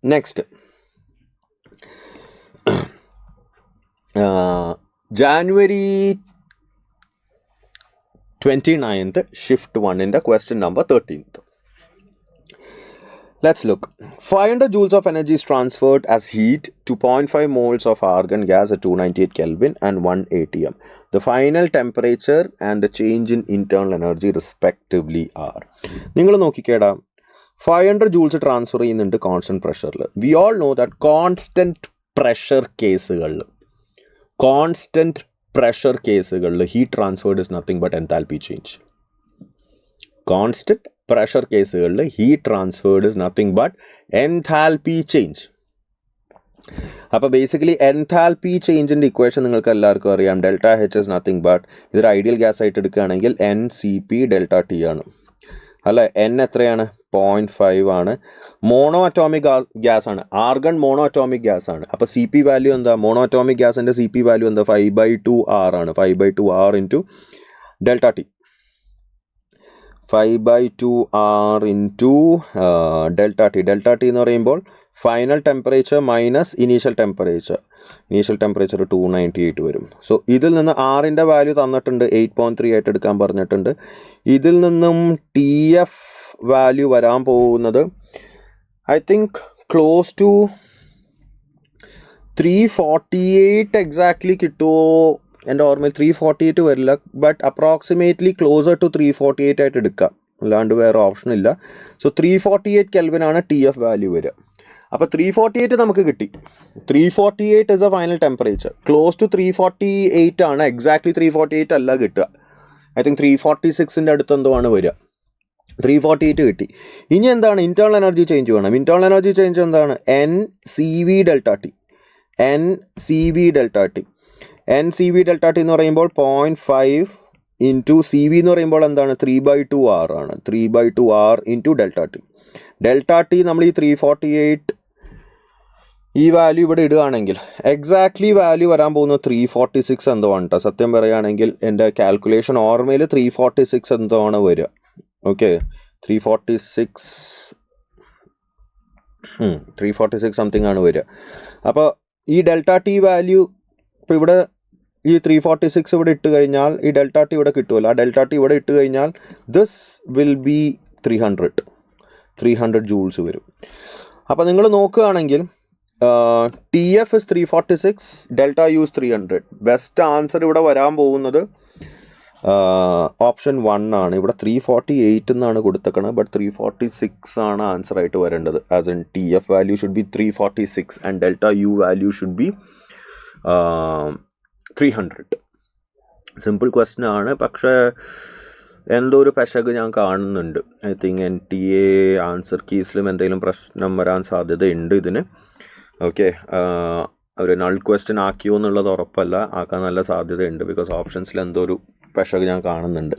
Next, January 29th, shift 1 in the question number 13th. Let's look. 500 joules of energy is transferred as heat to 0.5 moles of argon gas at 298 Kelvin and 1 atm. The final temperature and the change in internal energy respectively are. നിങ്ങൾ നോക്കിക്കേടാ 500 joules transfer ചെയ്യുന്നുണ്ട് constant പ്രഷറിൽ. We all know that constant pressure കേസുകളിൽ heat transferred is nothing but enthalpy change. Constant pressure കേസുകളിൽ heat transferred is nothing but enthalpy change. അപ്പോൾ basically enthalpy ചേഞ്ചിൻ്റെ equation നിങ്ങൾക്ക് എല്ലാവർക്കും അറിയാം. Delta H is nothing but, ഇതൊരു ideal gas ആയിട്ട് എടുക്കുകയാണെങ്കിൽ N C P delta T ആണ്. അല്ല, എൻ എത്രയാണ്? 0.5 ആണ്. മോണോ അറ്റോമിക് ഗ്യാസ് ആണ്. ആർഗൺ മോണോ അറ്റോമിക് ഗ്യാസ് ആണ്. അപ്പോൾ സി പി വാല്യൂ എന്താ? മോണോ അറ്റോമിക് ഗ്യാസിൻ്റെ സി പി വാല്യൂ എന്താ? 5/2 R ആണ്. 5/2 R into delta T. 5/2 R into delta T. Delta T എന്ന് പറയുമ്പോൾ final temperature minus initial temperature 298 വരും. സോ ഇതിൽ നിന്ന് ആറിൻ്റെ വാല്യൂ തന്നിട്ടുണ്ട്, 8.3 ആയിട്ട് എടുക്കാൻ പറഞ്ഞിട്ടുണ്ട്. ഇതിൽ നിന്നും ടി എഫ് വാല്യൂ വരാൻ പോകുന്നത് I think close to 348 exactly കിട്ടുമോ? എൻ്റെ ഓർമ്മയിൽ 348 വരില്ല, ബട്ട് അപ്രോക്സിമേറ്റ്ലി ക്ലോസർ ടു 348 ആയിട്ട് എടുക്കാം, അല്ലാണ്ട് വേറെ ഓപ്ഷൻ ഇല്ല. സോ 348 കെൽവിനാണ് ടി എഫ് വാല്യൂ വരിക. അപ്പോൾ 348 നമുക്ക് കിട്ടി. 348 is a final temperature. Close to 348 ആണ്, എക്സാക്ട്ലി 348 അല്ല കിട്ടുക. ഐ തിങ്ക് 346ൻ്റെ അടുത്ത് എന്തോ ആണ് വരിക. 348 കിട്ടി. ഇനി എന്താണ്? ഇൻറ്റേർണൽ എനർജി ചേഞ്ച് വേണം. ഇൻറ്റേർണൽ എനർജി ചേഞ്ച് എന്താണ്? N C V delta T. N C V delta T എന്ന് പറയുമ്പോൾ 0.5 ഇൻറ്റു സി വി എന്ന് പറയുമ്പോൾ എന്താണ്? 3/2 R ആണ്. 3/2 R into delta T. Delta T നമ്മൾ ഈ 348 ഈ വാല്യൂ ഇവിടെ ഇടുകയാണെങ്കിൽ എക്സാക്ട്ലി വാല്യൂ വരാൻ പോകുന്നത് 346 എന്തോ ആണ് കേട്ടോ. സത്യം പറയുകയാണെങ്കിൽ എൻ്റെ കാൽക്കുലേഷൻ ഓർമ്മയിൽ 346 എന്തോ ആണ് വരിക. ഓക്കെ, 346 സംതിങ് ആണ് വരിക. അപ്പോൾ ഈ ഡെൽറ്റ ടി വാല്യൂ ഇപ്പോൾ ഇവിടെ ഈ 346 ഇവിടെ ഇട്ട് കഴിഞ്ഞാൽ ഈ ഡെൽറ്റ ടി ഇവിടെ കിട്ടുമല്ലോ. ആ ഡെൽറ്റ ടി ഇവിടെ ഇട്ട് കഴിഞ്ഞാൽ ദിസ് വിൽ ബി 300 ജൂൾസ് വരും. അപ്പോൾ നിങ്ങൾ നോക്കുകയാണെങ്കിൽ T F is 346, delta U is 300. Best answer ഇവിടെ വരാൻ പോകുന്നത് ഓപ്ഷൻ 1 ആണ്. ഇവിടെ 348 എന്നാണ് കൊടുത്തേക്കണത്, ബട്ട് 346 ആണ് ആൻസർ ആയിട്ട് വരേണ്ടത്. As in T F value should be 346 and delta U value should be 300. Simple question ആണ്, പക്ഷേ എന്തോ ഒരു പെശക് ഞാൻ കാണുന്നുണ്ട്. ഐ തിങ്ക് NTA ആൻസർ കീസിലും എന്തെങ്കിലും പ്രശ്നം വരാൻ സാധ്യതയുണ്ട് ഇതിന്. ഓക്കെ, ഒരു നൾ ക്വസ്റ്റ്യൻ ആക്കിയോ എന്നുള്ളത് ഉറപ്പല്ല, ആക്കാൻ നല്ല സാധ്യതയുണ്ട്. ബിക്കോസ് ഓപ്ഷൻസിൽ എന്തോ ഒരു പെശക് ഞാൻ കാണുന്നുണ്ട്.